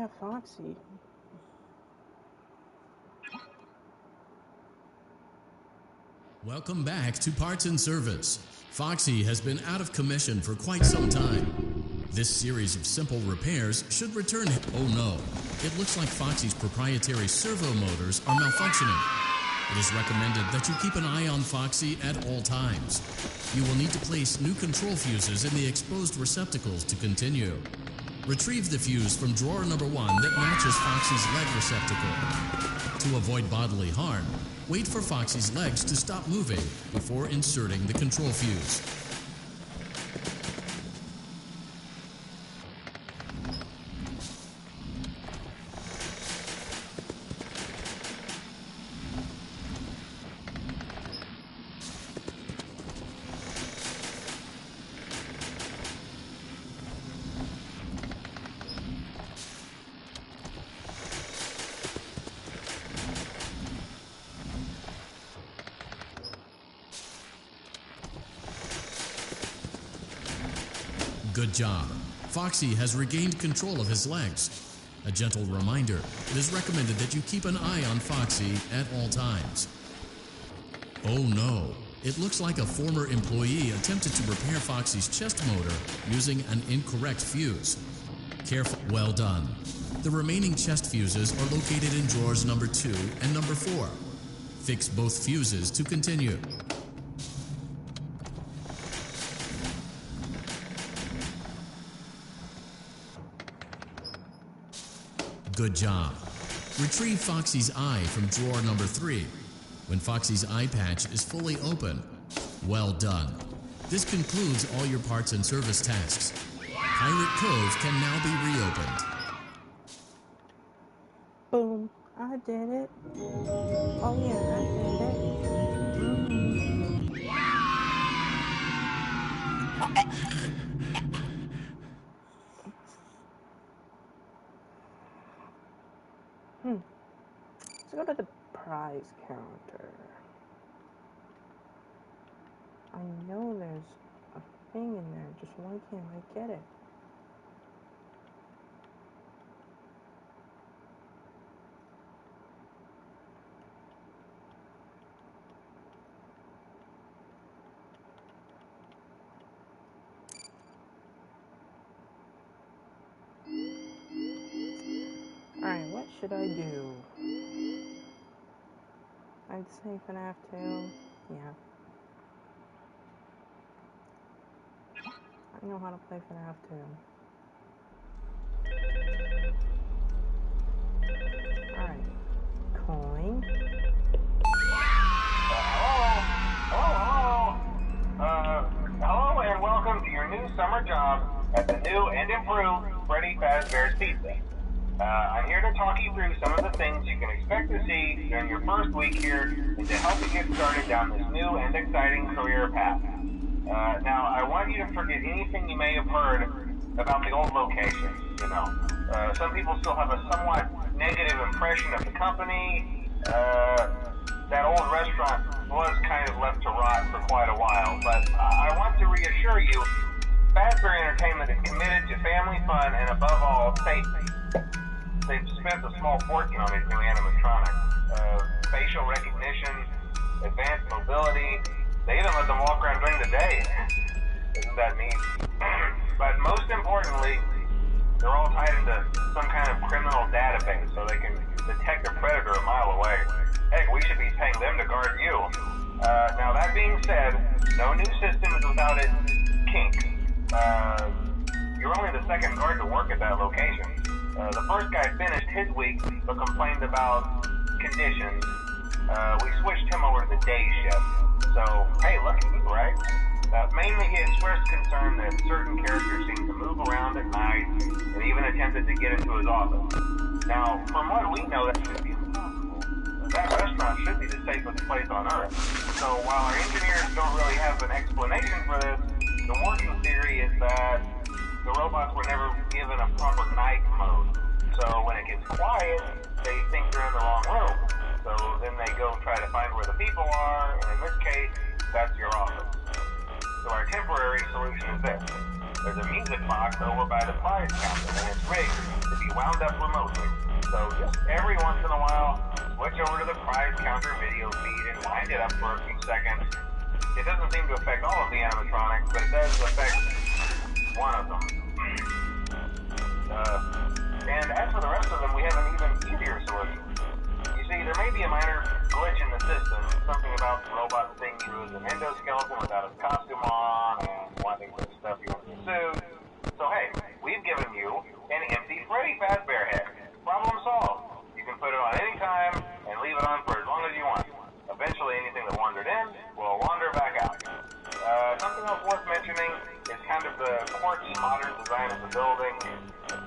have Foxy. Welcome back to Parts and Service. Foxy has been out of commission for quite some time. This series of simple repairs should return. Oh no, it looks like Foxy's proprietary servo motors are malfunctioning. It is recommended that you keep an eye on Foxy at all times. You will need to place new control fuses in the exposed receptacles to continue. Retrieve the fuse from drawer number 1 that matches Foxy's leg receptacle. To avoid bodily harm, wait for Foxy's legs to stop moving before inserting the control fuse. Good job. Foxy has regained control of his legs. A gentle reminder, it is recommended that you keep an eye on Foxy at all times. Oh no, it looks like a former employee attempted to repair Foxy's chest motor using an incorrect fuse. Careful. Well done. The remaining chest fuses are located in drawers number 2 and number 4. Fix both fuses to continue. Good job. Retrieve Foxy's eye from drawer number 3. When Foxy's eye patch is fully open. Well done. This concludes all your parts and service tasks. Pirate Cove can now be reopened. Boom. I did it. Oh yeah, I did it. Let's go to the prize counter. I know there's a thing in there, just why can't I get it? Alright, what should I do? I'd say FNAF 2. Yeah. I know how to play FNAF 2. Alright. Coin. Hello and welcome to your new summer job at the new and improved Freddy Fazbear's Pizza. I'm here to talk you through some of the things you can expect to see during your first week here and to help you get started down this new and exciting career path. Now, I want you to forget anything you may have heard about the old location, you know. Some people still have a somewhat negative impression of the company. That old restaurant was kind of left to rot for quite a while, but I want to reassure you, Fazbear Entertainment is committed to family fun and above all, safety. They've spent a small fortune on these new animatronics. Facial recognition, advanced mobility. They even let them walk around during the day. Isn't that neat? But most importantly, they're all tied into some kind of criminal database so they can detect a predator a mile away. Heck, we should be paying them to guard you. Now that being said, no new system is without its kinks. You're only the second guard to work at that location. The first guy finished his week but complained about conditions. We switched him over to the day shift. So, hey, lucky you, right? Mainly he expressed concern that certain characters seem to move around at night and even attempted to get into his office. Now, from what we know, that should be impossible. That restaurant should be the safest place on Earth. So while our engineers don't really have an explanation for this, the working theory is that the robots were never given a proper night mode. So when it gets quiet, they think they're in the wrong room. So then they go try to find where the people are, and in this case, that's your office. So our temporary solution is this. there's a music box over by the prize counter, and it's rigged to be wound up remotely. So just every once in a while, switch over to the prize counter video feed and wind it up for a few seconds. It doesn't seem to affect all of the animatronics, but it does affect one of them. And as for the rest of them, we have an even easier solution. You see, there may be a minor glitch in the system, something about the robot seeing you as an endoskeleton without his costume on, and wanting to stuff you into a suit. So hey, we've given you an empty Freddy Fazbear head. Problem solved. You can put it on any time and leave it on for as long as you want. Eventually, anything that wandered in will wander back out. Something else worth mentioning is kind of the quirky modern design of the building.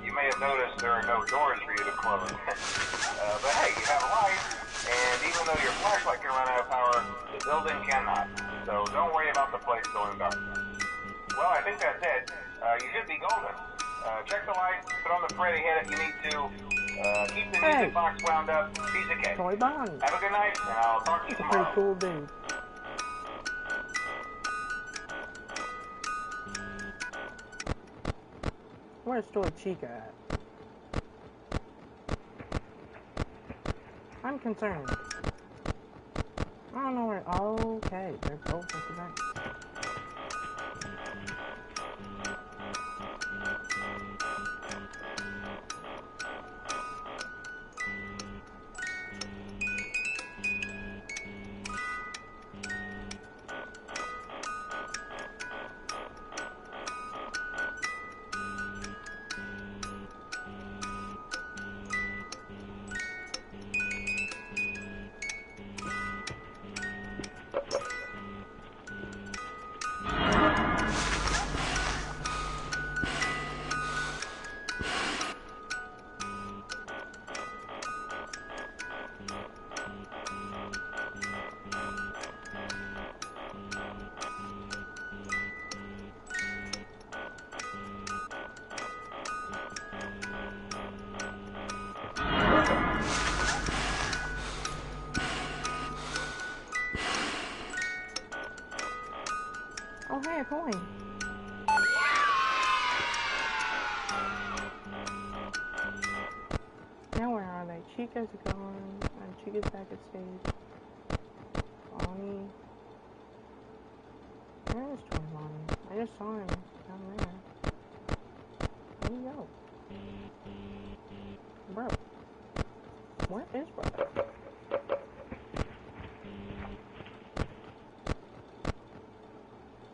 You may have noticed there are no doors for you to close. But hey, you have a light, and even though your flashlight can run out of power, the building cannot. So don't worry about the place going dark. Well, I think that's it. You should be golden. Check the lights, put on the Freddy head if you need to. Keep the music box wound up. Piece of cake. Toy Bonnie. Have a good night, and I'll talk to you He's a tomorrow. pretty cool dude. Where's Toy Chica at? I'm concerned. I don't know where. Okay, they're both at the back. Oh, hey, a coin. Now where are they? Chica's gone. Chica's back at stage. Bonnie. Where is Toy Bonnie? I just saw him down there. Where'd he go? Bro. Where is bro?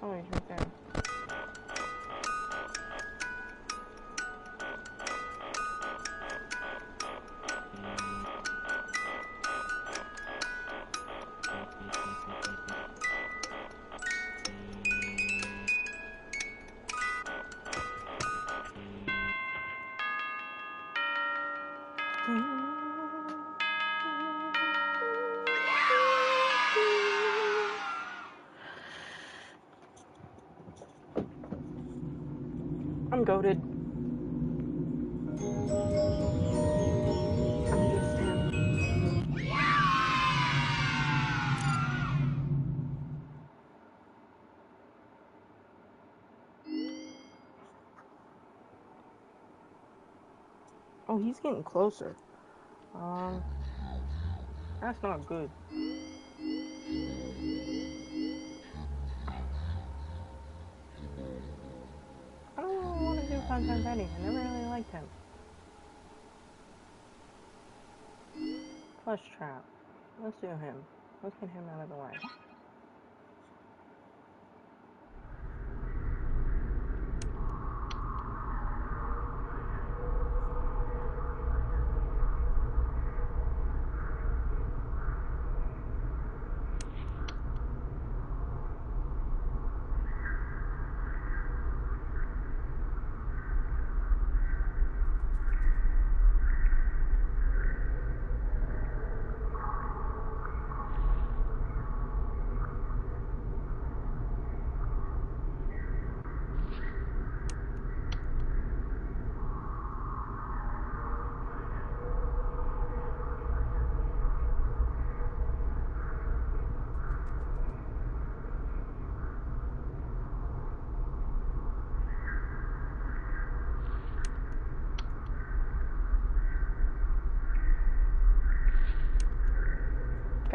Oh, he's right there. I'm goated. I'm just him. Oh, he's getting closer. That's not good. I don't really want to do Content Freddy. I never really liked him. Plush Trap. Let's do him. Let's get him out of the way.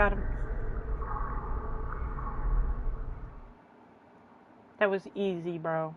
Got him. That was easy, bro.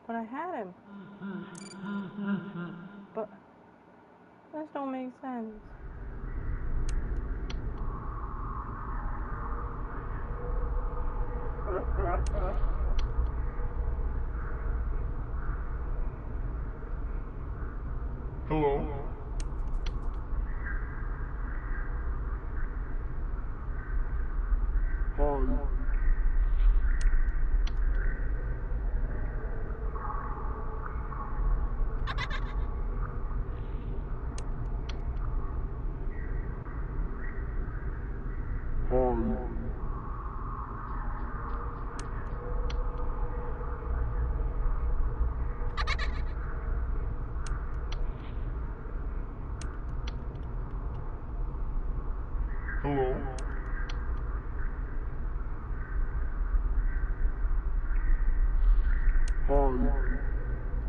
But I had him. But this don't make sense. Hello. Hi. Hello. Hi.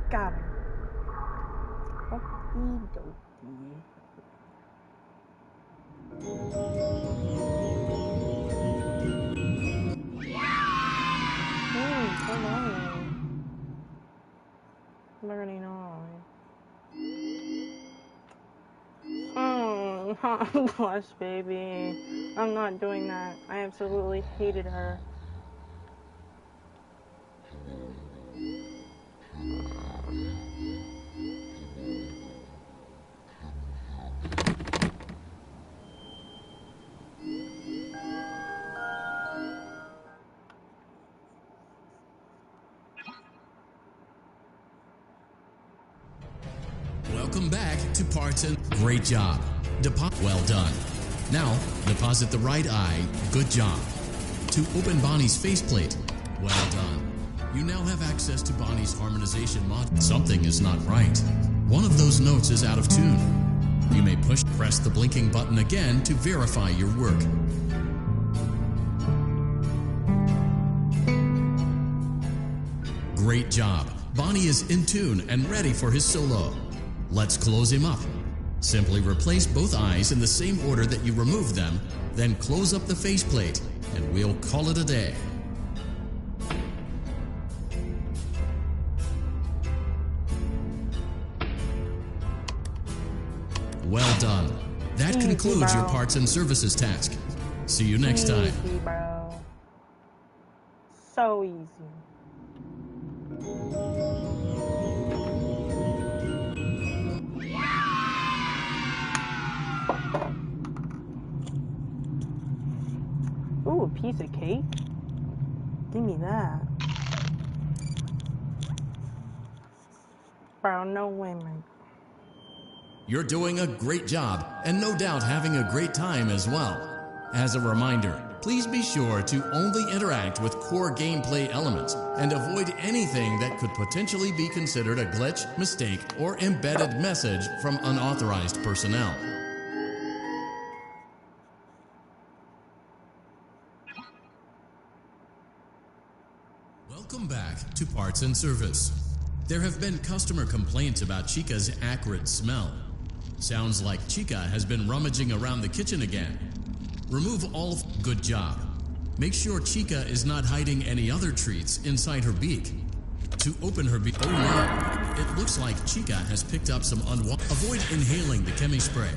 Got him. Okie dokie. Come on. Learning on. Blush, baby. I'm not doing that. I absolutely hated her. Welcome back to Parts and Great job. Well done. Now, deposit the right eye. Good job. To open Bonnie's faceplate. Well done. You now have access to Bonnie's harmonization module. Something is not right. One of those notes is out of tune. You may press the blinking button again to verify your work. Great job. Bonnie is in tune and ready for his solo. Let's close him up. Simply replace both eyes in the same order that you removed them, then close up the faceplate, and we'll call it a day. Well done. That concludes your parts and services task. See you next time. Easy, bro. So easy. Ooh, a piece of cake? Give me that. Bro, no way, man. You're doing a great job, and no doubt having a great time as well. As a reminder, please be sure to only interact with core gameplay elements and avoid anything that could potentially be considered a glitch, mistake, or embedded message from unauthorized personnel. Welcome back to Parts and Service. There have been customer complaints about Chica's acrid smell. Sounds like Chica has been rummaging around the kitchen again. Remove all. Good job. Make sure Chica is not hiding any other treats inside her beak. To open her beak. Oh no! It looks like Chica has picked up some unwanted. Avoid inhaling the chemi spray.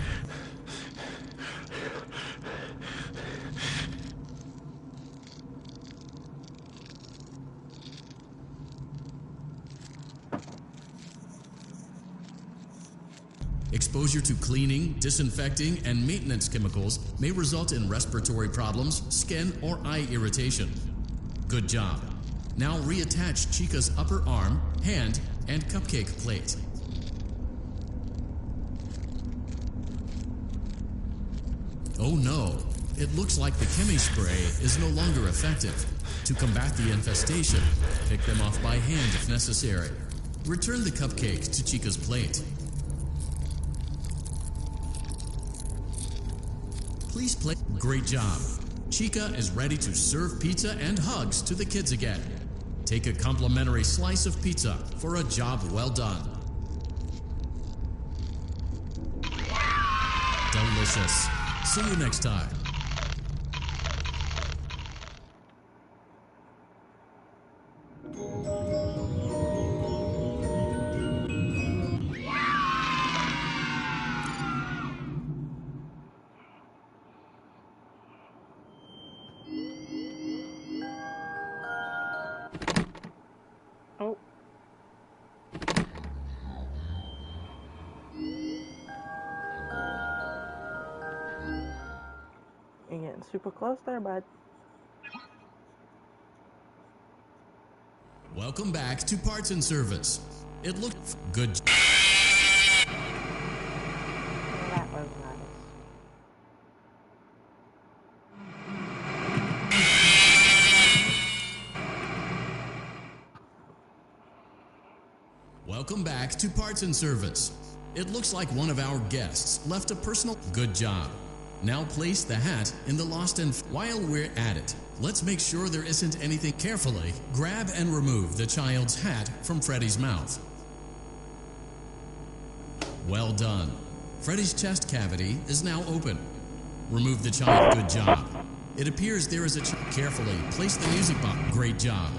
Exposure to cleaning, disinfecting, and maintenance chemicals may result in respiratory problems, skin, or eye irritation. Good job. Now reattach Chica's upper arm, hand, and cupcake plate. Oh no, it looks like the chemi spray is no longer effective. To combat the infestation, pick them off by hand if necessary. Return the cupcake to Chica's plate. Please play. Great job. Chica is ready to serve pizza and hugs to the kids again. Take a complimentary slice of pizza for a job well done. Delicious. See you next time. Oh. You're getting super close there, bud. Welcome back to Parts and Service. It looked good. That was nice. Welcome back to Parts and Service. It looks like one of our guests left a personal. Good job. Now place the hat in the lost and while we're at it, let's make sure there isn't anything. Carefully grab and remove the child's hat from Freddy's mouth. Well done. Freddy's chest cavity is now open. Remove the child. Good job. It appears there is a carefully place the music box. Great job.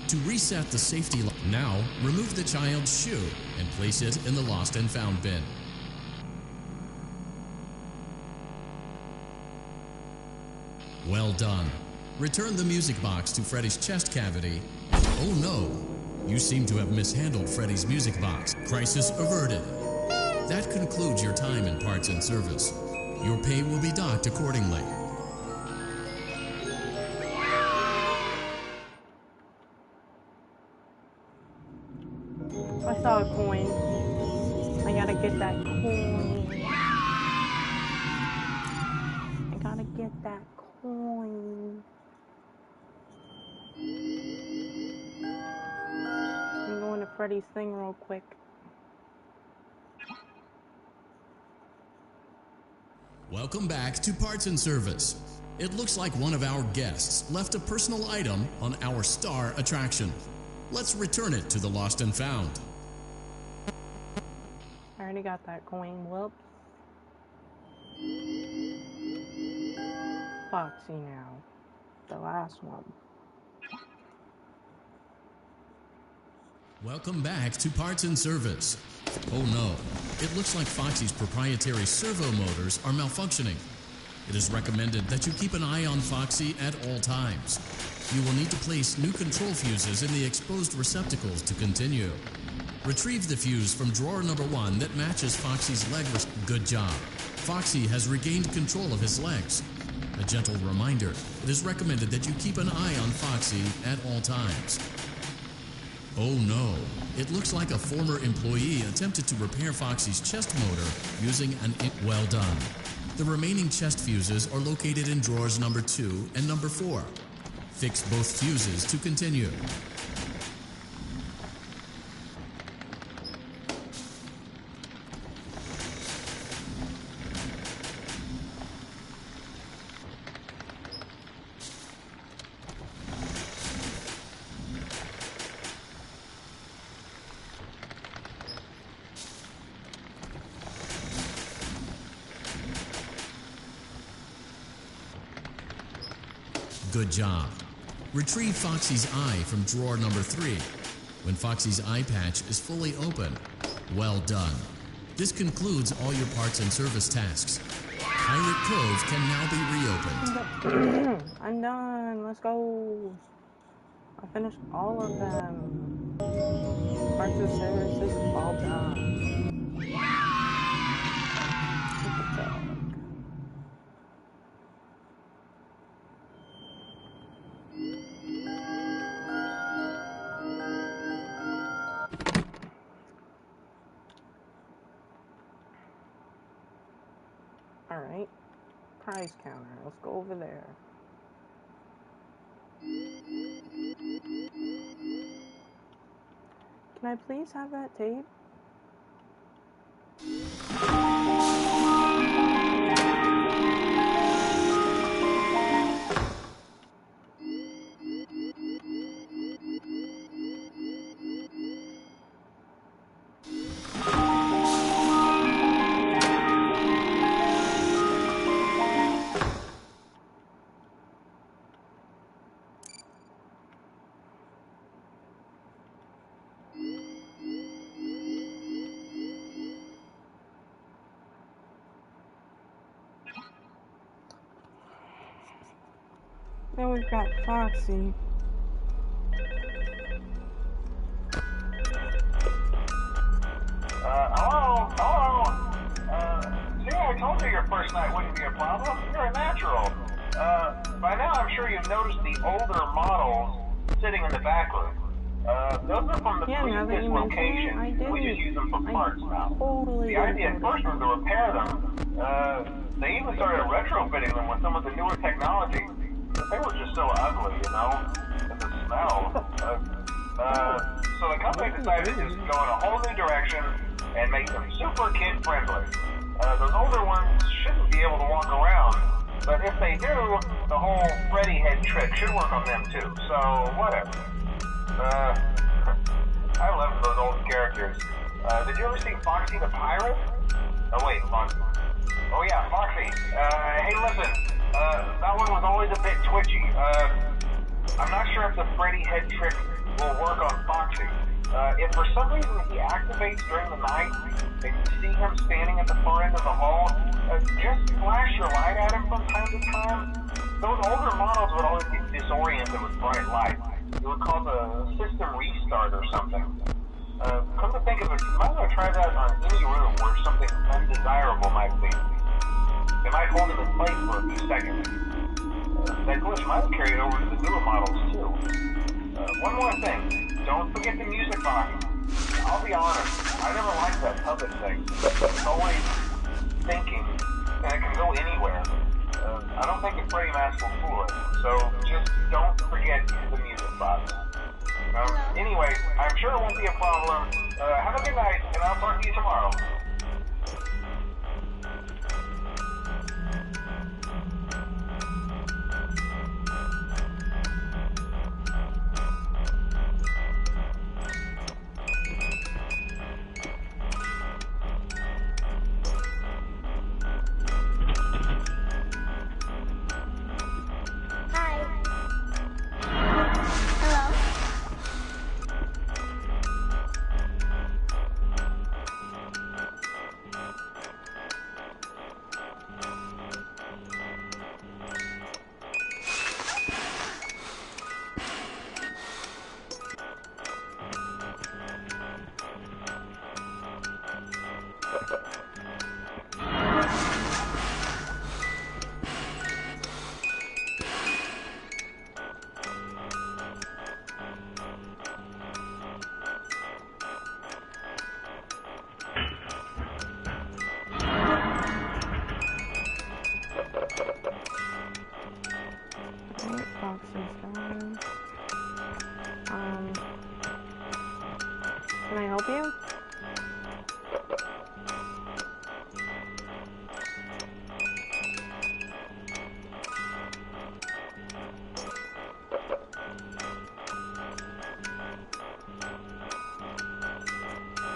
To reset the safety lock, now remove the child's shoe and place it in the lost and found bin. Well done. Return the music box to Freddy's chest cavity. Oh no, you seem to have mishandled Freddy's music box. Crisis averted. That concludes your time in Parts and Service. Your pay will be docked accordingly. I saw a coin. I gotta get that coin. I gotta get that coin. I'm going to Freddy's thing real quick. Welcome back to Parts and Service. It looks like one of our guests left a personal item on our star attraction. Let's return it to the lost and found. I already got that coin. Whoops. Foxy now. The last one. Welcome back to Parts and Service. Oh no, it looks like Foxy's proprietary servo motors are malfunctioning. It is recommended that you keep an eye on Foxy at all times. You will need to place new control fuses in the exposed receptacles to continue. Retrieve the fuse from drawer number 1 that matches Foxy's leg. Good job. Foxy has regained control of his legs. A gentle reminder, it is recommended that you keep an eye on Foxy at all times. Oh no, it looks like a former employee attempted to repair Foxy's chest motor using an well done. The remaining chest fuses are located in drawers number 2 and number 4. Fix both fuses to continue. Good job. Retrieve Foxy's eye from drawer number 3. When Foxy's eye patch is fully open, well done. This concludes all your parts and service tasks. Pirate Cove can now be reopened. I'm done. Let's go. I finished all of them. Parts and services all done. prize counter. Let's go over there. Can I please have that tape? Then we've got Foxy. Hello? See, I told you your first night wouldn't be a problem. You're a natural. By now I'm sure you've noticed the older models sitting in the back room. Those are from the previous location. We just use them for parts now. The idea at first was to repair them. They even started retrofitting them with some of the newer technology. But they were just so ugly, you know? And the smell. So the company decided to just go in a whole new direction and make them super kid-friendly. Those older ones shouldn't be able to walk around, but if they do, the whole Freddy head trick should work on them too, so whatever. I love those old characters. Did you ever see Foxy the Pirate? Oh wait, Foxy. Oh yeah, Foxy. Hey listen, that one was always a bit twitchy. I'm not sure if the Freddy head trick will work on Foxy. If for some reason he activates during the night and you see him standing at the far end of the hall, just flash your light at him from time to time. Those older models would always get disoriented with bright light. It would cause a system restart or something. Come to think of it, you might want to try that on any room where something undesirable might be. It might hold it in place for a few seconds. That glitch might carry it over to the newer models too. One more thing. Don't forget the music box. I'll be honest, I never liked that puppet thing. It's always thinking, and it can go anywhere. I don't think a Freddy mask will fool it, so just don't forget the music box. Anyway, I'm sure it won't be a problem. Have a good night, and I'll talk to you tomorrow. Can I help you?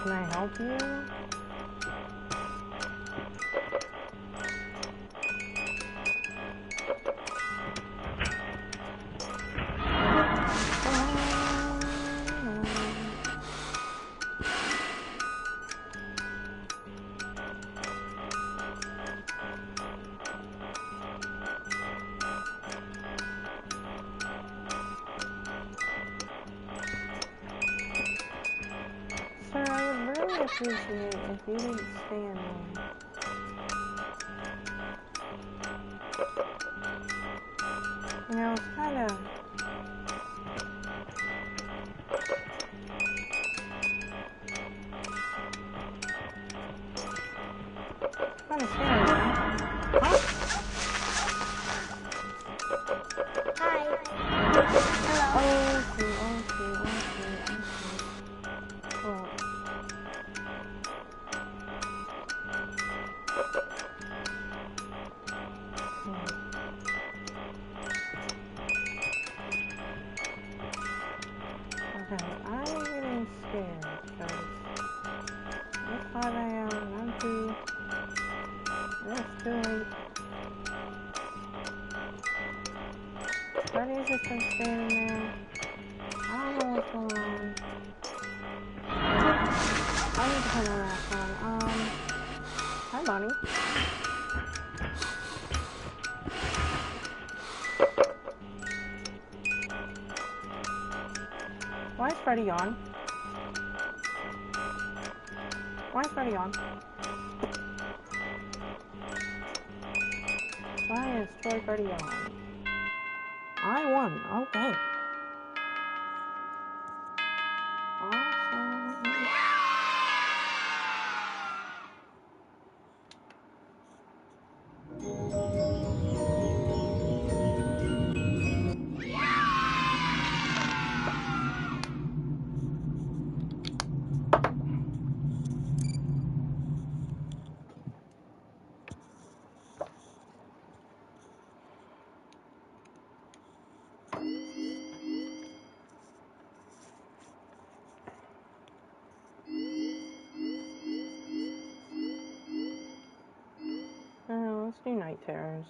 Can I help you? Appreciate if you didn't stand there. You know, it's kind of scary, huh? Oh. Okay, I'm getting scared because it's 5 a.m. and I'm too. It's too late. Freddy's just been standing there. I don't know what's going on. I need to put my mask on. Hi, Bonnie. Why is Freddy on? Why is Freddy on? Why is Troy Freddy on? I won. Okay. Awesome. Let's do night terrors.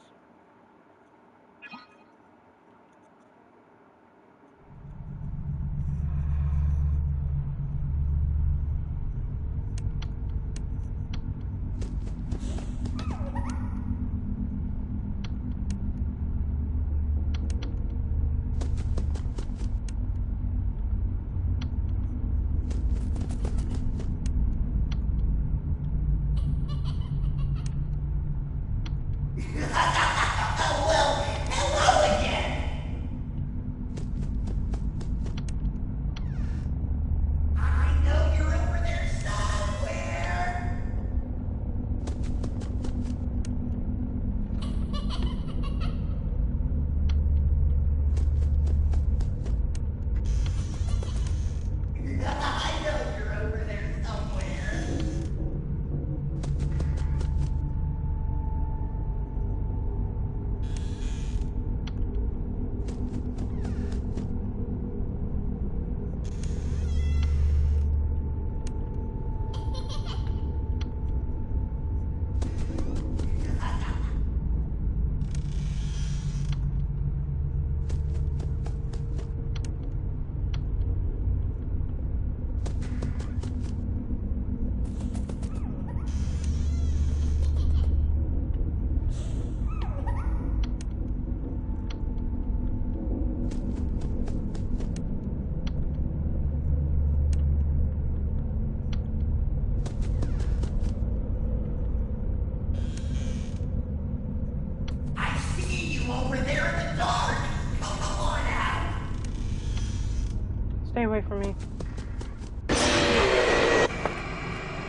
Stay away from me.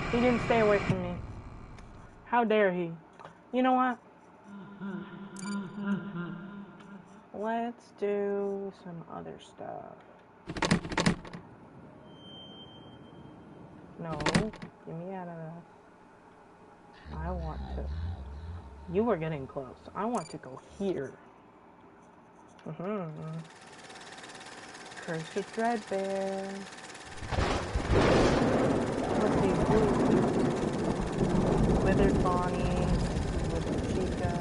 He didn't stay away from me. How dare he? You know what? Let's do some other stuff. No, get me out of that. I want to. You were getting close. I want to go here. Curse of Dreadbear. Let's see. Withered Bonnie. Withered Chica.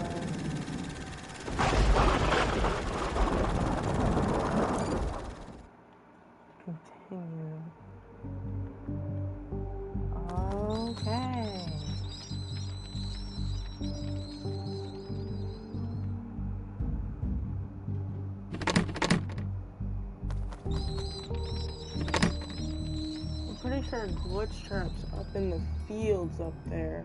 Continue. Okay. I'm pretty sure glitch traps up in the fields up there.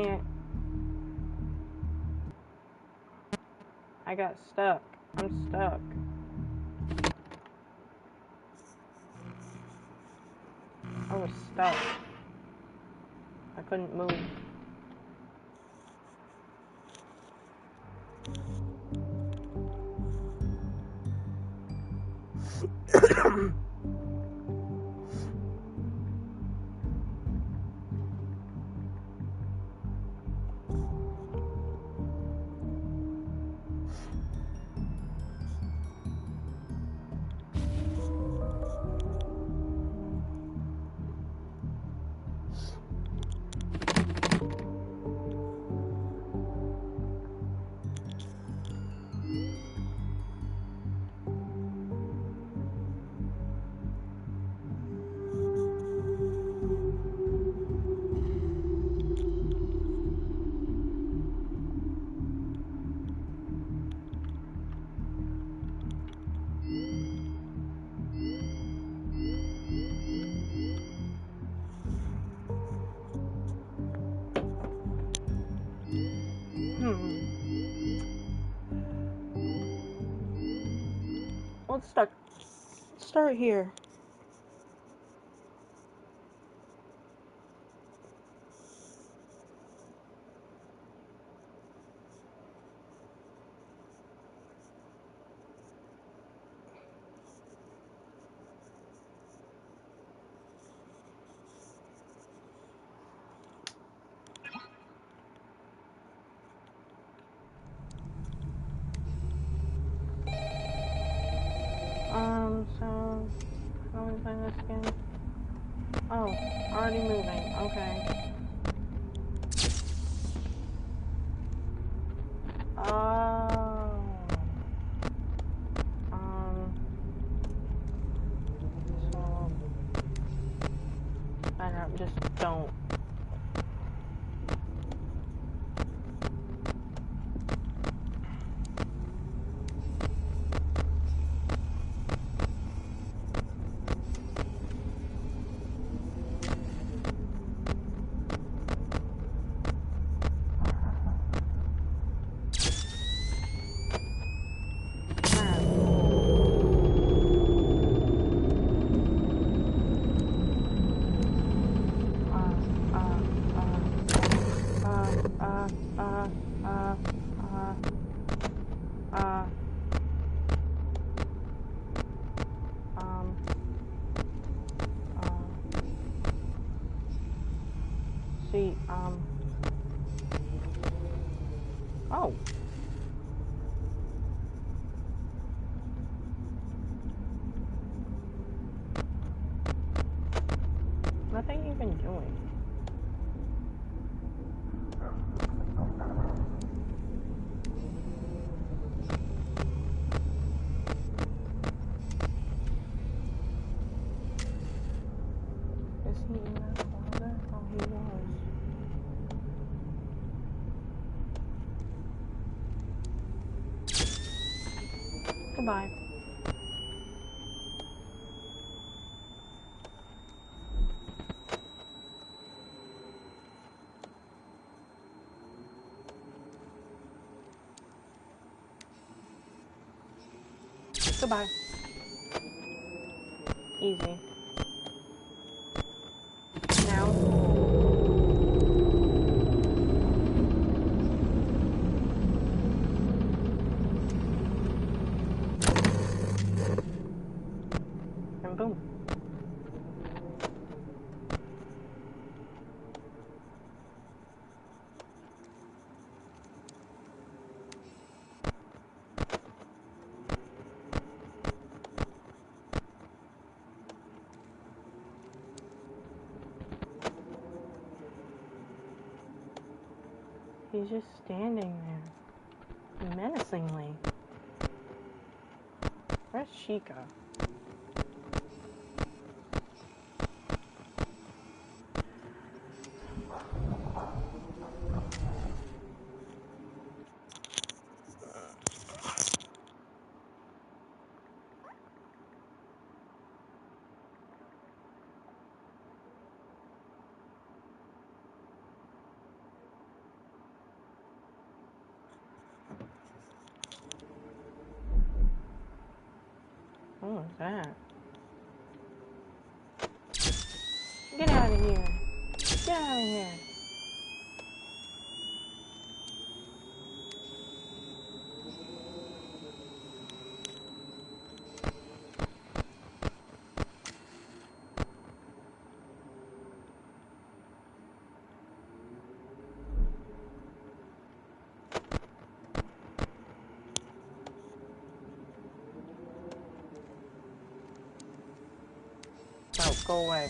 can't. I got stuck. I'm stuck. I was stuck. I couldn't move. Let's start here. So how do we play this again? Oh, already moving. Okay. Oh. So I just don't. See, oh. Nothing even doing. Is he in that closet? Oh, he was. Goodbye. Goodbye. Easy. Now. And boom. He's just standing there, menacingly. Where's Chica? What was that? Get out of here. Get out of here. Oh, go away.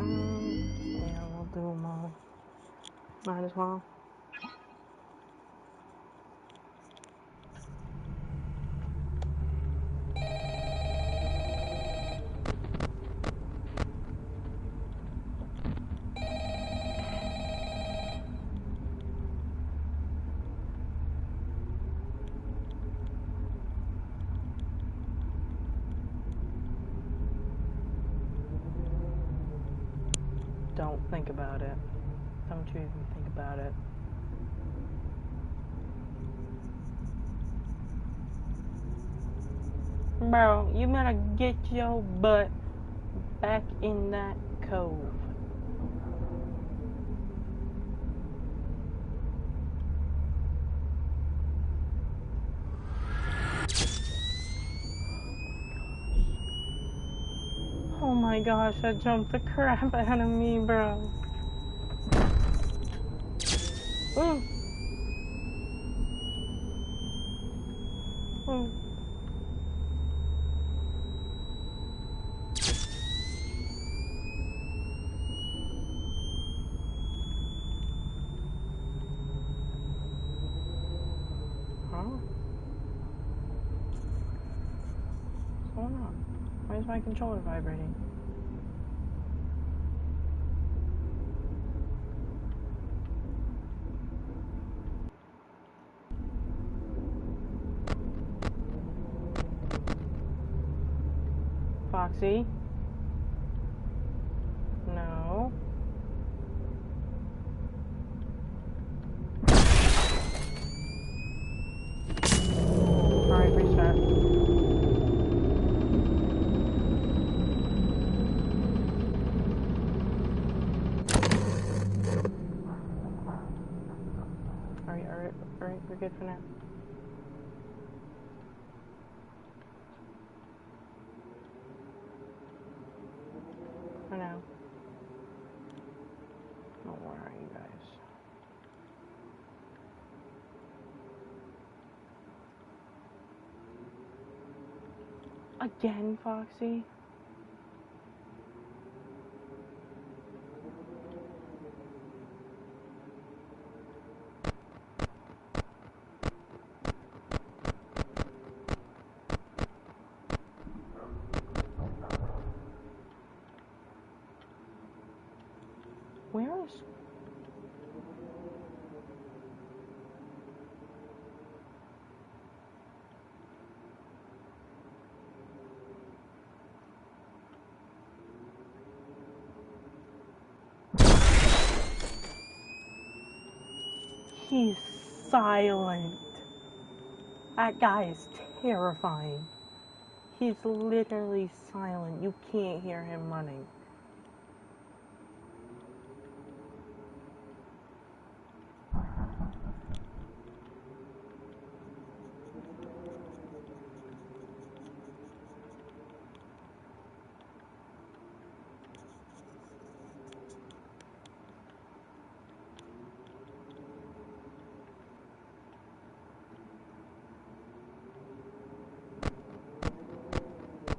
Yeah, we'll do them all. Might as well. Don't think about it. Don't you even think about it. Bro, you better get your butt back in that cove. Oh my gosh, that jumped the crap out of me, bro. Mm. Mm. Huh? What's going on? Why is my controller vibrating? Foxy? No. Alright, restart. Alright, we're good for now. For now. Don't worry, you guys. Again, Foxy? Where is... He's silent. That guy is terrifying. He's literally silent. You can't hear him running.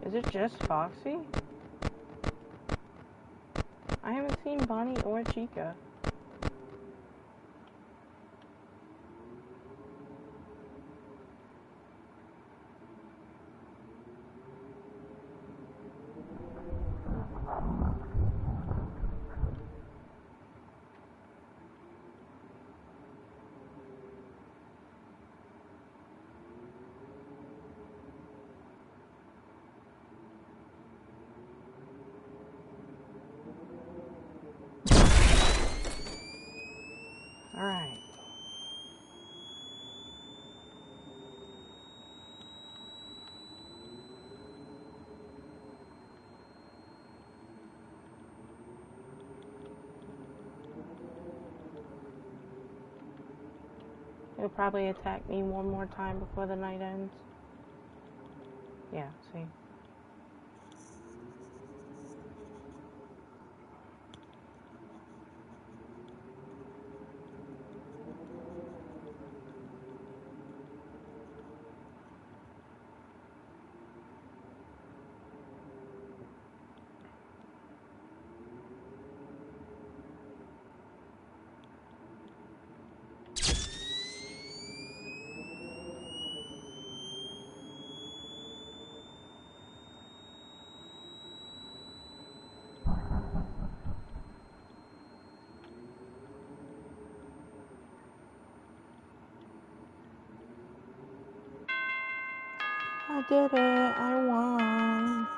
Is it just Foxy? I haven't seen Bonnie or Chica. Alright. He'll probably attack me one more time before the night ends. Yeah, see? I did it. I won.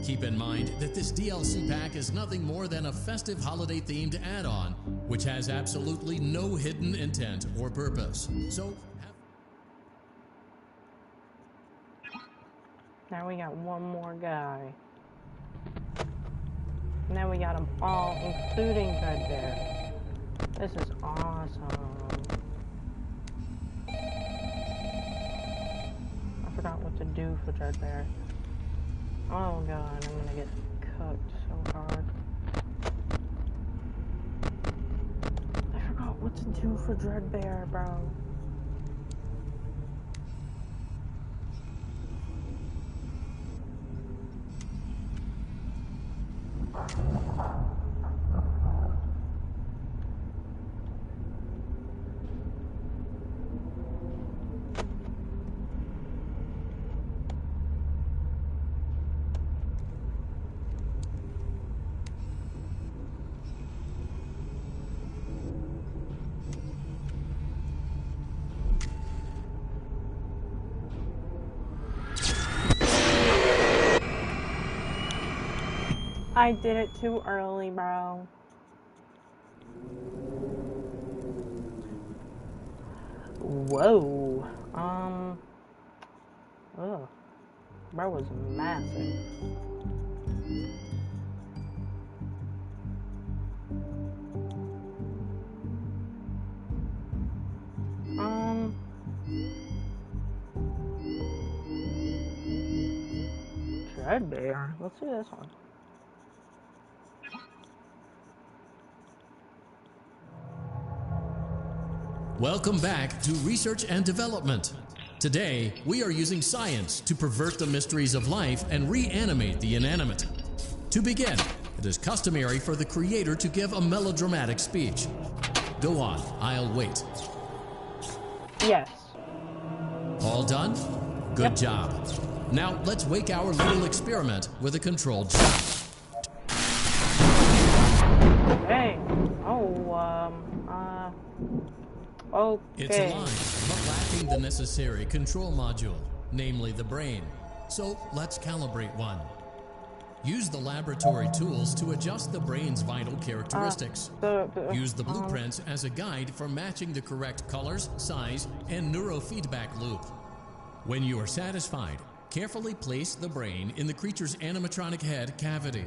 Keep in mind that this DLC pack is nothing more than a festive holiday-themed add-on, which has absolutely no hidden intent or purpose. So, Now we got one more guy. Now we got them all, including Fredbear. This is awesome. I forgot what to do for Dreadbear. Oh god, I'm gonna get cooked so hard. I forgot what to do for Dreadbear, bro. I did it too early, bro. Whoa. Ugh. Bro was massive. red bear. Let's see this one. Welcome back to Research and Development. Today, we are using science to pervert the mysteries of life and reanimate the inanimate. To begin, it is customary for the creator to give a melodramatic speech. Go on, I'll wait. Yes. All done? Good job. Now, let's wake our little experiment with a controlled shot. Hey. Okay. It's alive, but lacking the necessary control module, namely the brain. So let's calibrate one. Use the laboratory tools to adjust the brain's vital characteristics. Use the blueprints as a guide for matching the correct colors, size, and neurofeedback loop. When you are satisfied, carefully place the brain in the creature's animatronic head cavity.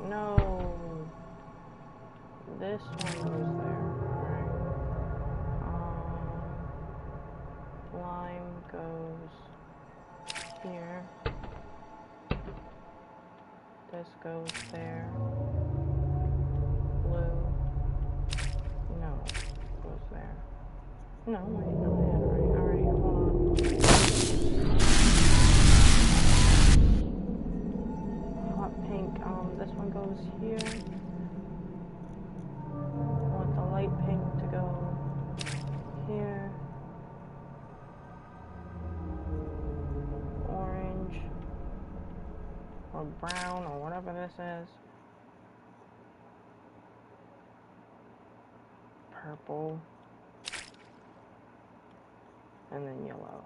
No. This one goes there. Alright. Lime goes here. This goes there. Blue. No. Goes there. No, wait, no, yeah, alright, hold on. Hot pink, this one goes here. I want the light pink to go here. Orange. Or brown, or whatever this is. Purple. And then yellow.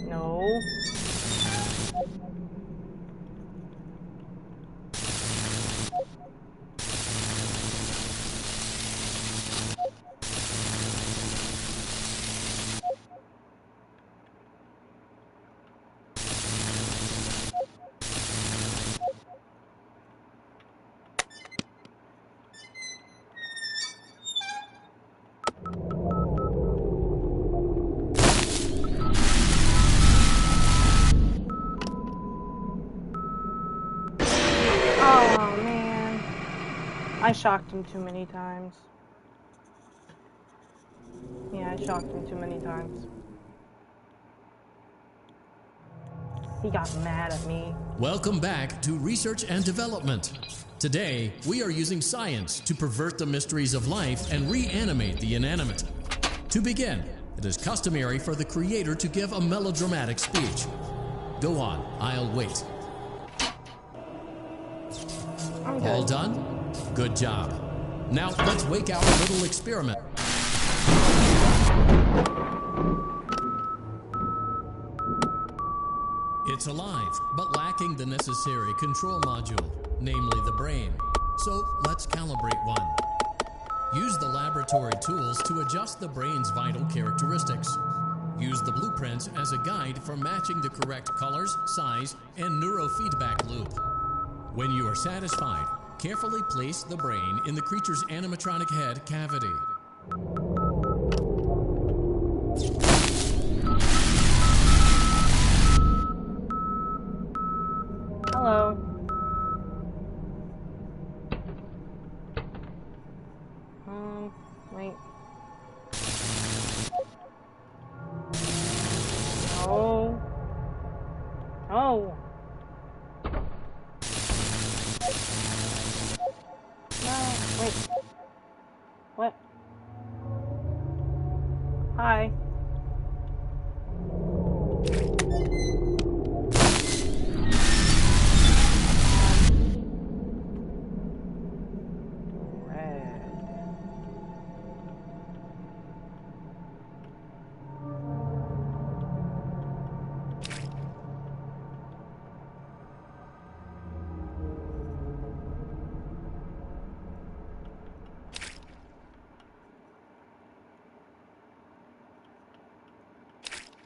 No. Oh, man. I shocked him too many times. Yeah, I shocked him too many times. He got mad at me. Welcome back to Research and Development. Today, we are using science to pervert the mysteries of life and reanimate the inanimate. To begin, it is customary for the creator to give a melodramatic speech. Go on, I'll wait. I'm good. All done? Good job. Now, let's wake our little experiment. It's alive, but lacking the necessary control module, namely the brain. So let's calibrate one. Use the laboratory tools to adjust the brain's vital characteristics. Use the blueprints as a guide for matching the correct colors, size, and neurofeedback loop. When you are satisfied, carefully place the brain in the creature's animatronic head cavity. Hello. Wait. Oh. Oh. No, wait. What? Hi.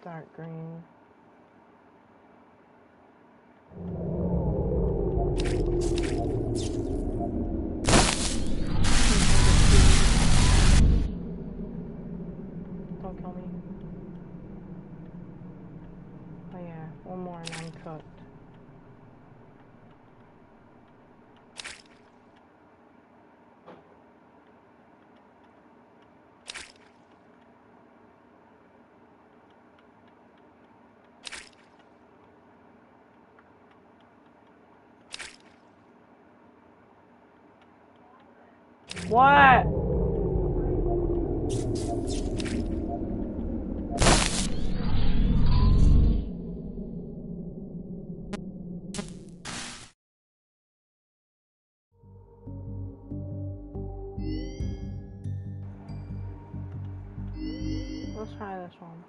dark green. Don't kill me. Oh yeah, one more and I'm cooked. What? Let's try this one.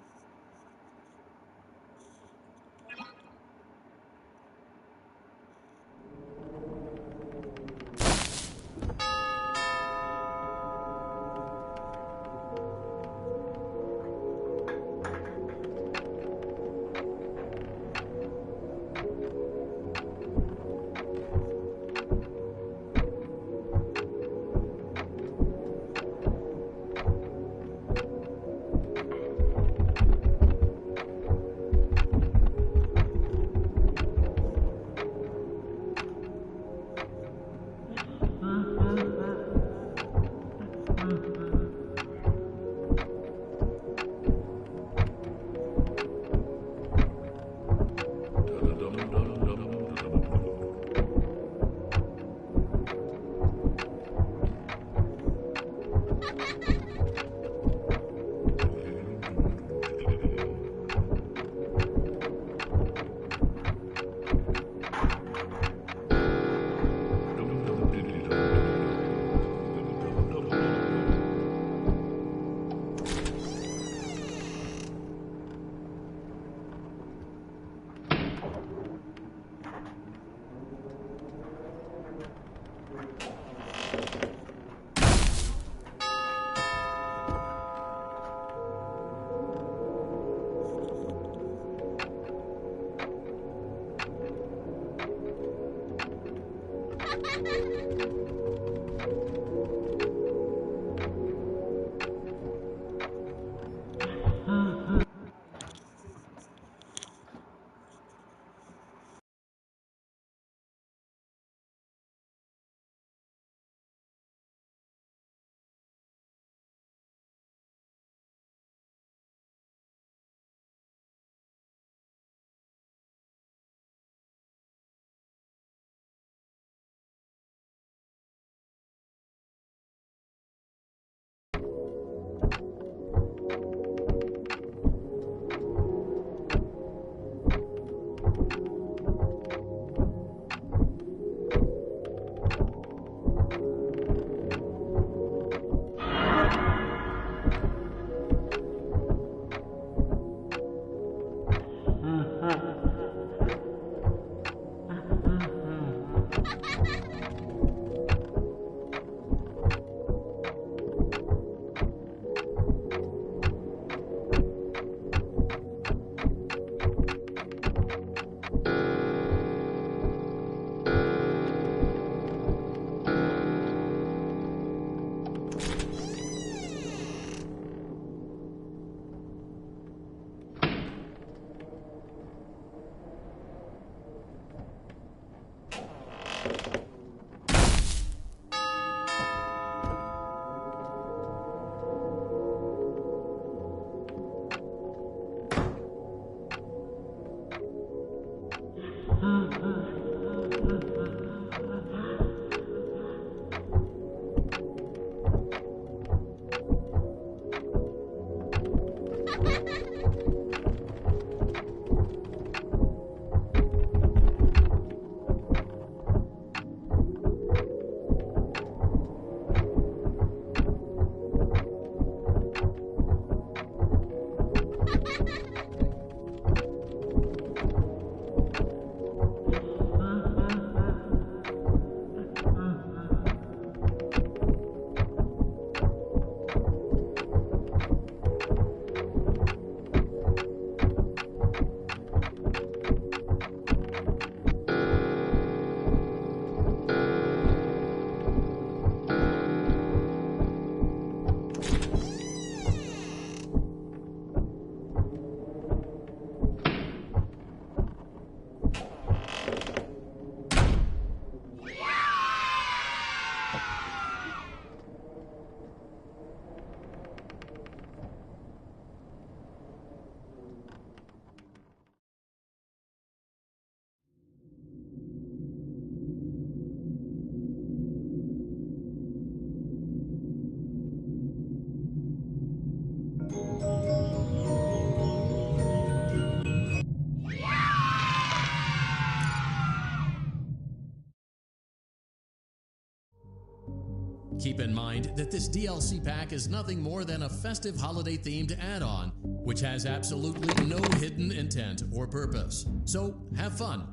mind that this DLC pack is nothing more than a festive holiday-themed add-on, which has absolutely no hidden intent or purpose. So, have fun.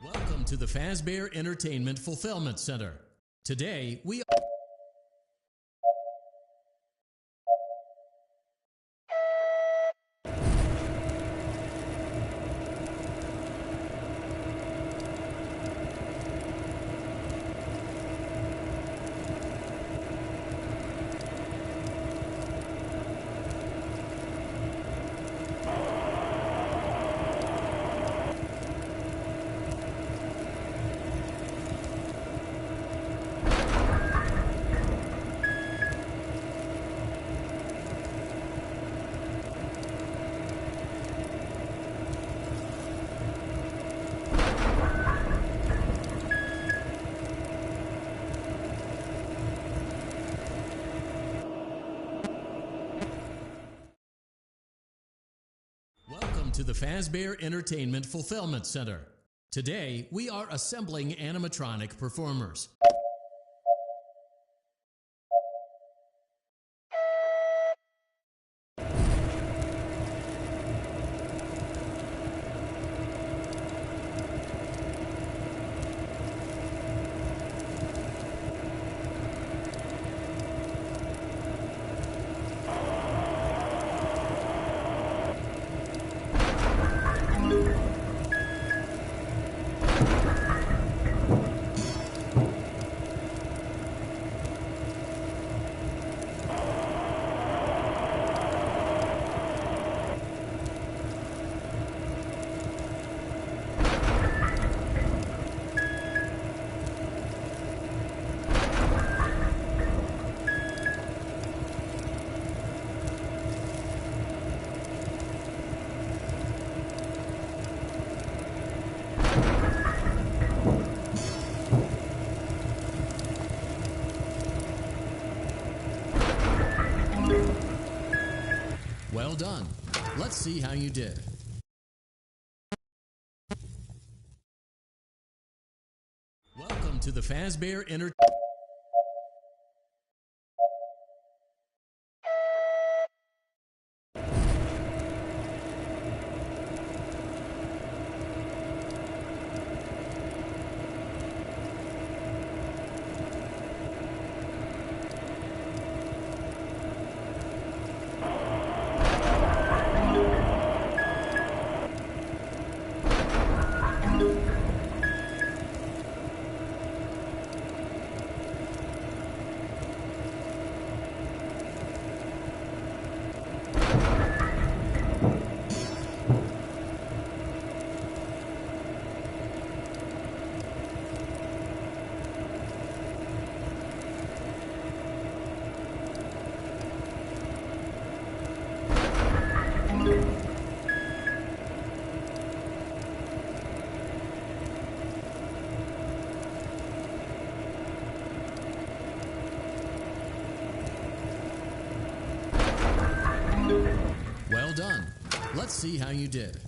Welcome to the Fazbear Entertainment Fulfillment Center. Today, we Welcome to the Fazbear Entertainment Fulfillment Center. Today, we are assembling animatronic performers. Well done. Let's see how you did. Welcome to the Fazbear Entertainment. Let's see how you did.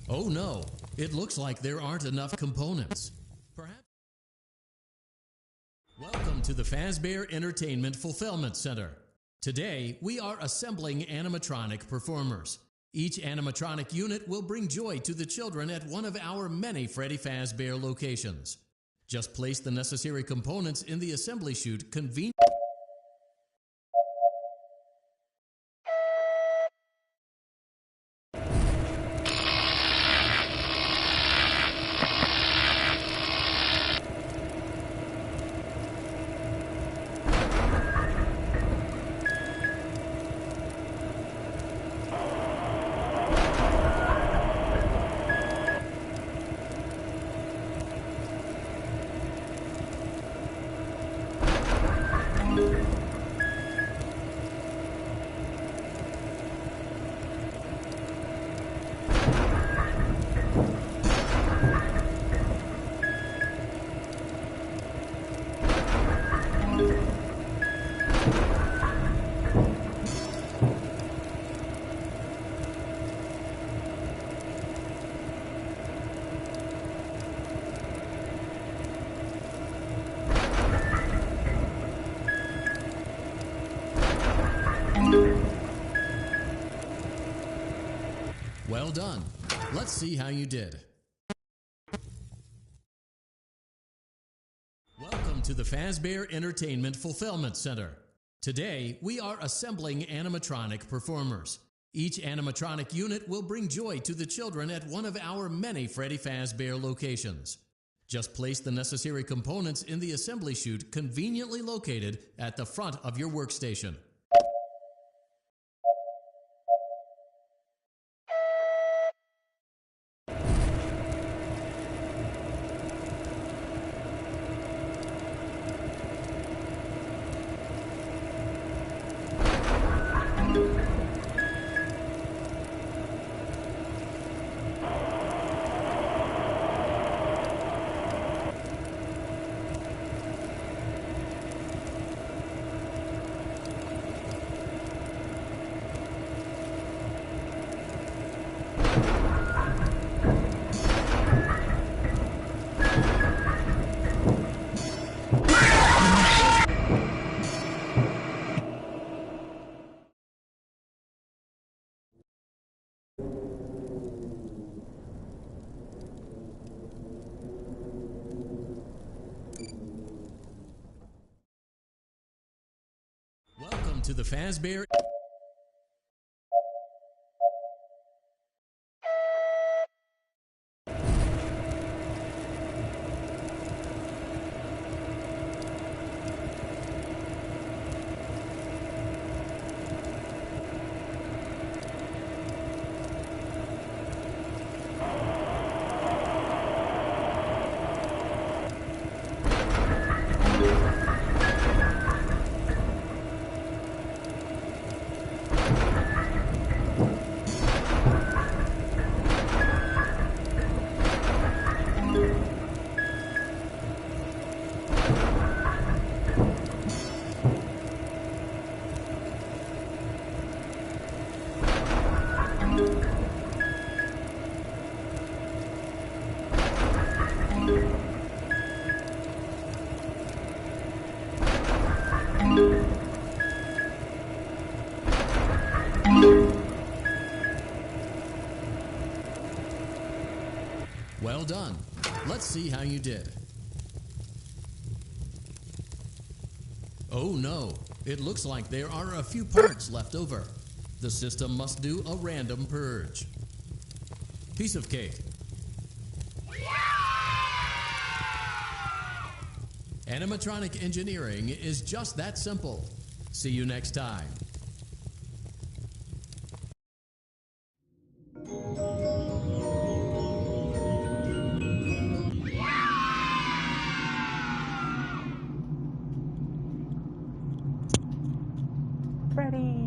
Oh no, it looks like there aren't enough components. Perhaps. Welcome to the Fazbear Entertainment Fulfillment Center. Today, we are assembling animatronic performers. Each animatronic unit will bring joy to the children at one of our many Freddy Fazbear locations. Just place the necessary components in the assembly chute conveniently. Well done. Let's see how you did. Welcome to the Fazbear Entertainment Fulfillment Center. Today, we are assembling animatronic performers. Each animatronic unit will bring joy to the children at one of our many Freddy Fazbear locations. Just place the necessary components in the assembly chute conveniently located at the front of your workstation. Welcome to the Fazbear. Well done. Let's see how you did. Oh no, it looks like there are a few parts left over. The system must do a random purge. Piece of cake. Animatronic engineering is just that simple. See you next time. Freddy!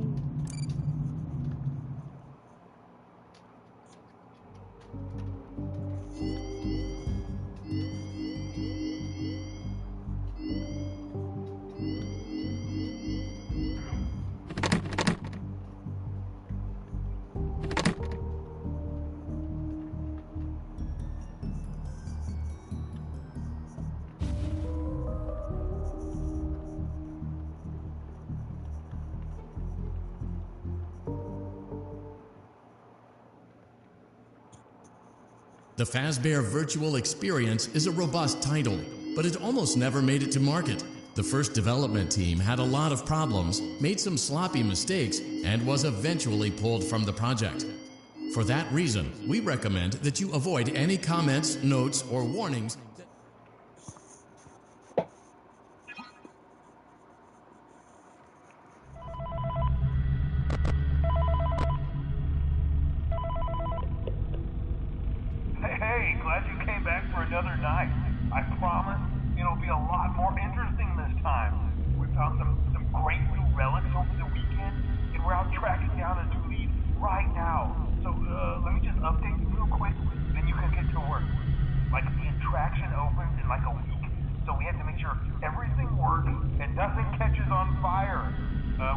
The Fazbear Virtual Experience is a robust title, but it almost never made it to market. The first development team had a lot of problems, made some sloppy mistakes, and was eventually pulled from the project. For that reason, we recommend that you avoid any comments, notes, or warnings. Hey, glad you came back for another night. I promise it'll be a lot more interesting this time. We found some great new relics over the weekend, and we're out tracking down a new lead right now. So, let me just update you real quick, then you can get to work. Like, the attraction opens in like a week, so we have to make sure everything works and nothing catches on fire.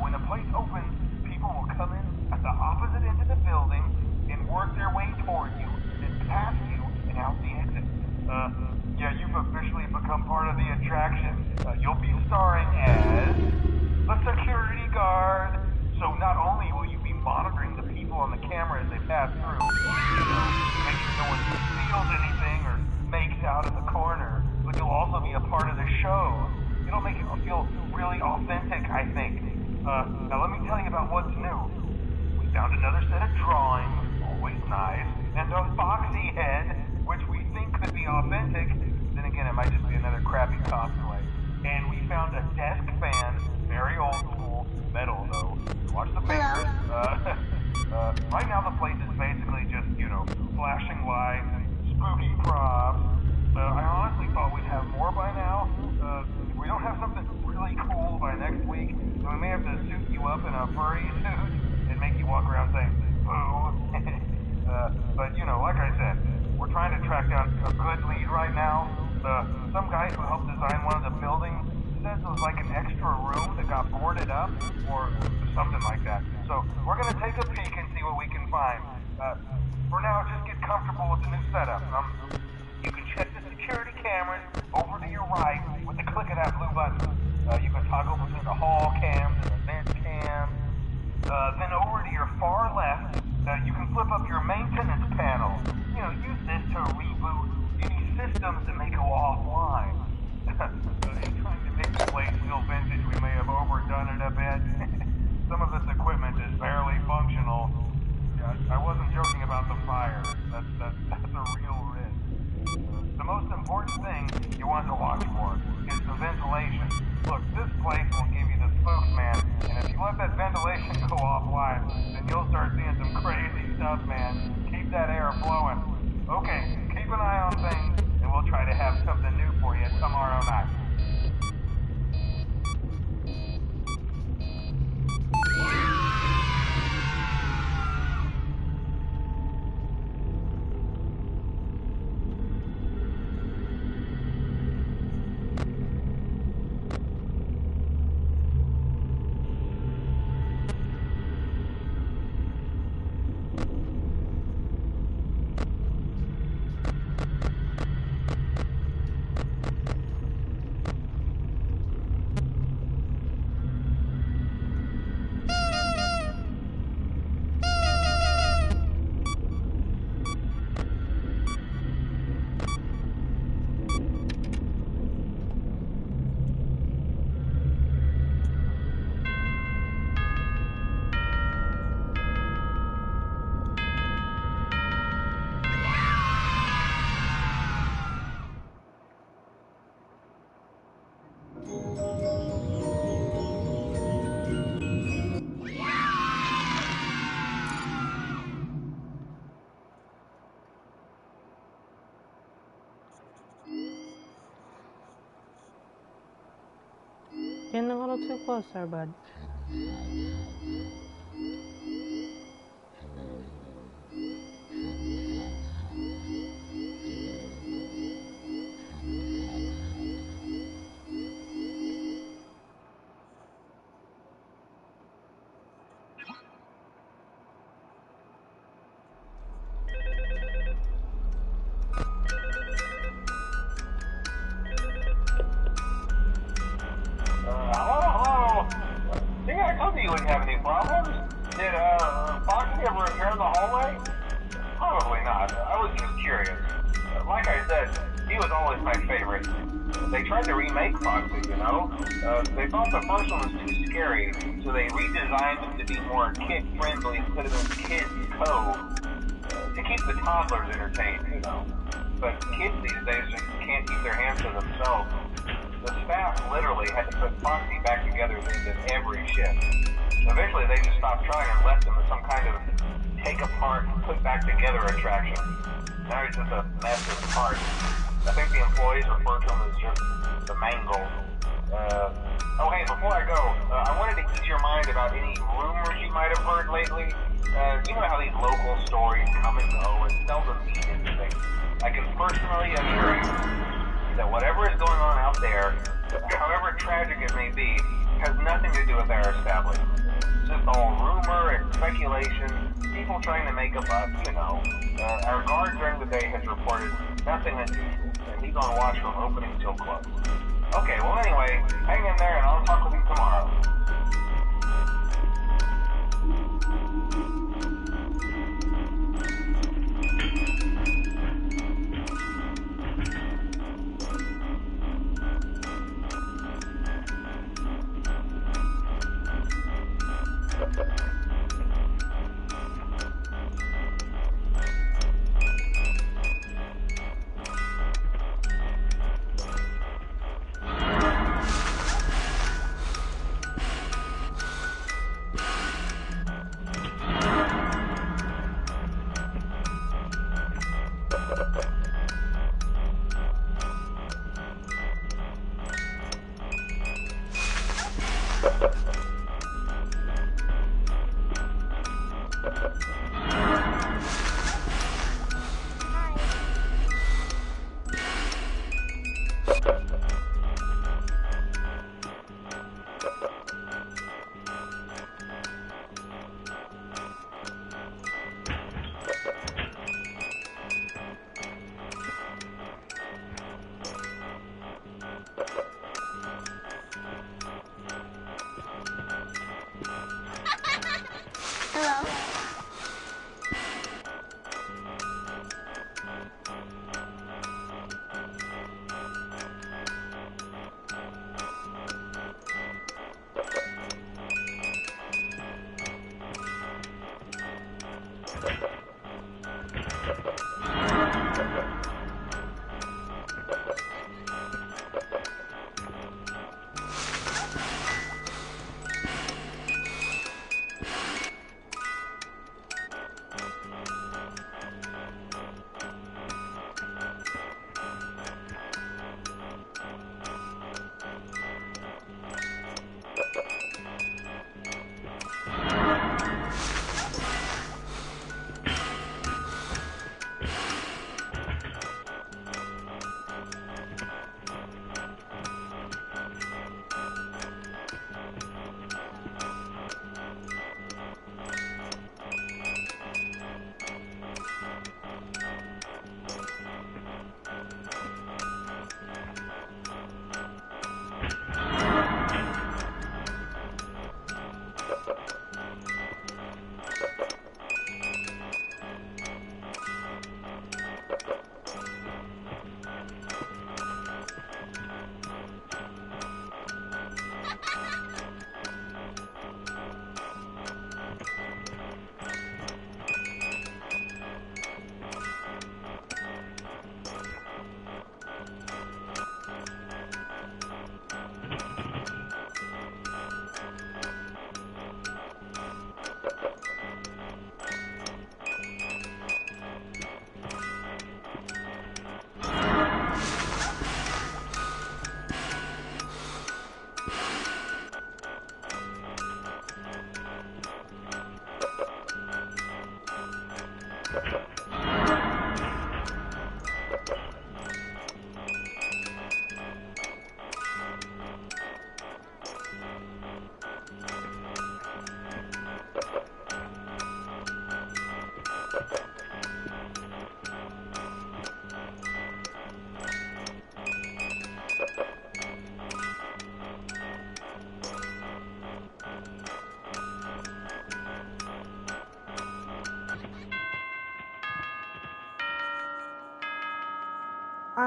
When the place opens, people will come in at the opposite end of the building and work their way toward you, then past you, and out the exit. Yeah, you've officially become part of the attraction. You'll be starring as a security guard. So not only will you be monitoring the people on the camera as they pass through, make sure no one steals anything or makes out in the corner, but you'll also be a part of the show. It'll make it feel really authentic, I think. Now let me tell you about what's new. We found another set of drawings, always nice, and a foxy head, which we think could be authentic. Then again, it might just be another crappy cosplay. And we found a desk fan, very old school, metal though. Watch the fingers. Right now the place is basically just, flashing lights and spooky props. I honestly thought we'd have more by now. If we don't have something really cool by next week, then we may have to suit you up in a furry suit and make you walk around saying, boo. But, like I said, we're trying to track down a good lead right now. Some guy who helped design one of the buildings says it was like an extra room that got boarded up, or something like that. So, we're gonna take a peek and see what we can find. For now, just get comfortable with the new setup. You can check the security cameras over to your right with the click of that blue button. You can toggle between the hall cams and the vent cams. Then over to your far left, you can flip up your maintenance panel. Use this to reboot any systems that may go offline. In trying to make the place feel vintage, we may have overdone it a bit. Some of this equipment is barely functional. Yeah, I wasn't joking about the fire. That's a real risk. The most important thing you want to watch for is the ventilation. Look, this place will give you the spooks, man. And if you let that ventilation go offline, then you'll start seeing some crazy stuff, man. Keep that air flowing. Okay, keep an eye on things, and we'll try to have something new for you tomorrow night. Getting a little too close there, bud. Hello? See, I told you wouldn't have any problems. Did, Foxy ever repair the hallway? Probably not. I was just curious. like I said, he was always my favorite. They tried to remake Foxy, you know? They thought the first one was too scary, so they redesigned him to be more kid-friendly and put him in Kids Cove to keep the toddlers entertained, you know? But kids these days just can't keep their hands to themselves. The staff literally had to put Foxy back together in every shift. Eventually, they just stopped trying and left him as some kind of take-apart, put-back-together attraction. Now he's just a mess of parts. I think the employees refer to him as just the mangle. Oh, hey, before I go, I wanted to ease your mind about any rumors you might have heard lately. You know how these local stories come and go and seldom mean anything. I can personally assure you that whatever is going on out there, however tragic it may be, has nothing to do with our establishment. It's just all rumor and speculation, people trying to make a buck, you know. Our guard during the day has reported nothing unusual, and he's on watch from opening till close. Okay, well anyway, hang in there and I'll talk with you tomorrow.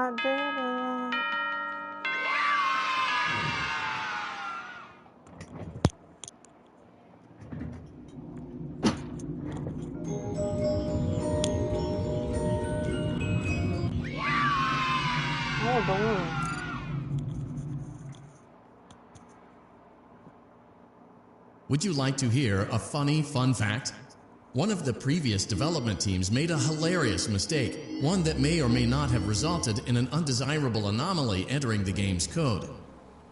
I did it. Oh, balloon. Would you like to hear a funny fun fact? One of the previous development teams made a hilarious mistake, one that may or may not have resulted in an undesirable anomaly entering the game's code.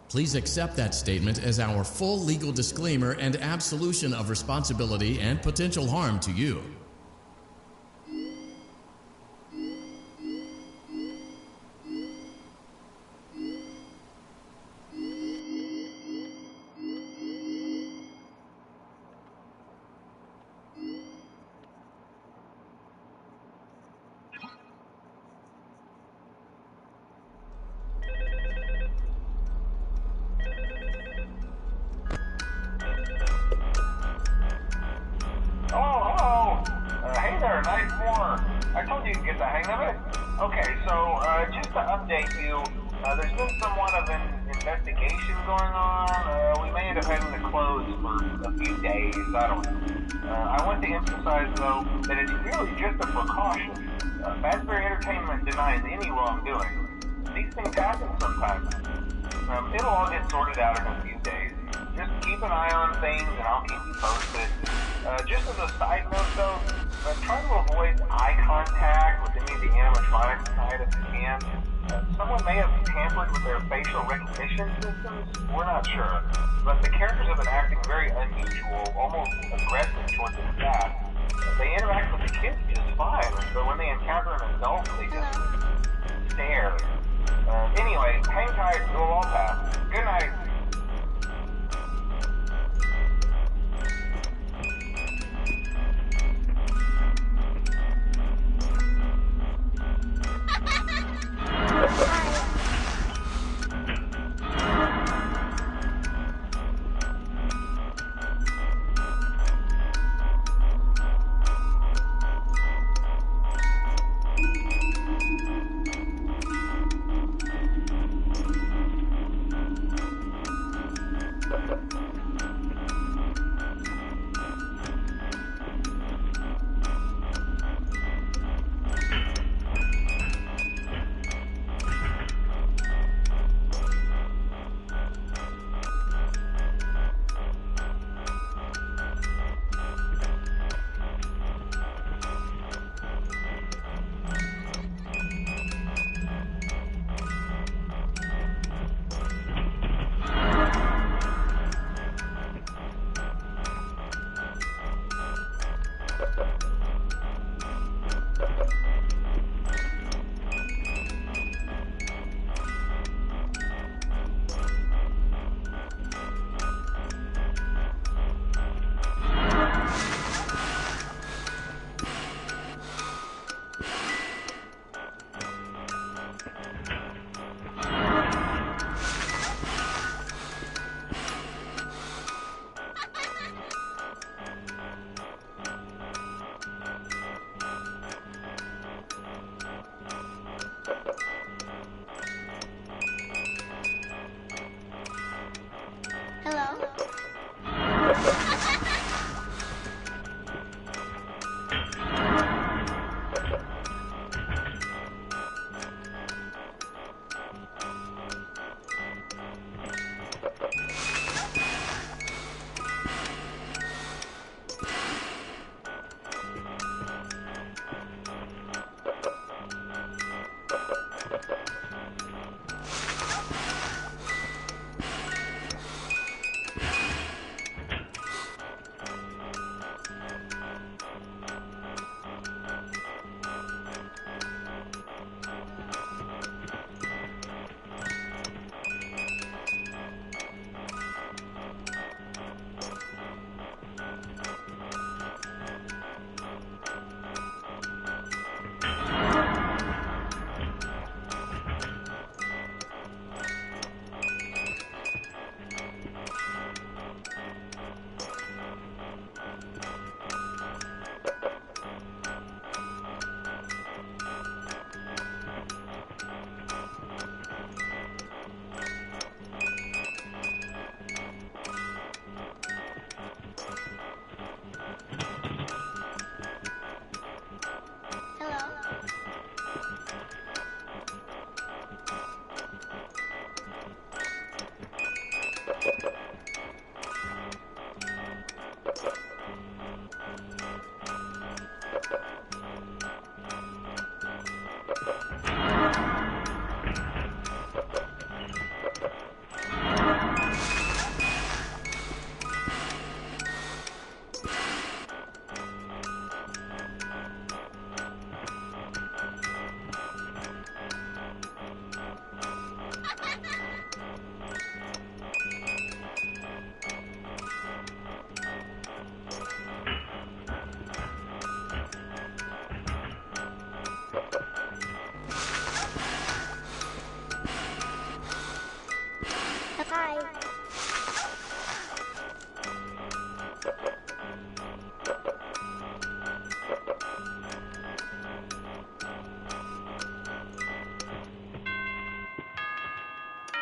Please accept that statement as our full legal disclaimer and absolution of responsibility and potential harm to you. Hello. Hey there, night 4. I told you to get the hang of it. Okay, so just to update you, there's been somewhat of an investigation going on. We may end up having to close for a few days. I don't know. I want to emphasize, though, that it's really just a precaution. Fazbear Entertainment denies any wrongdoing. These things happen sometimes. It'll all get sorted out in a few days. Just keep an eye on things, and I'll keep you posted. Just as a side note, though, try to avoid eye contact with any of the animatronic side if you can. Someone may have tampered with their facial recognition systems. We're not sure. But the characters have been acting very unusual, almost aggressive towards the staff. They interact with the kids just fine, but when they encounter an adult, they just stare. Anyway, hang tight, it'll all pass. Good night.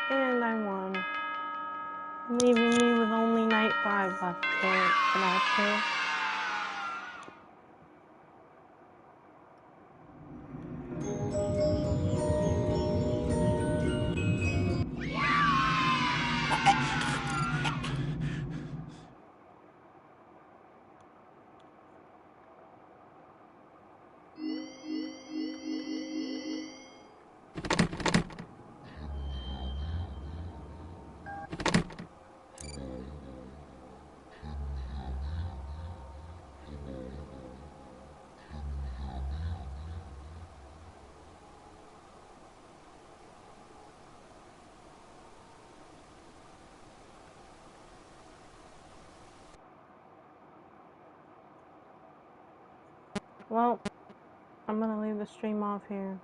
And I won. Leaving me with only night 5 left for that too. Well, I'm gonna leave the stream off here.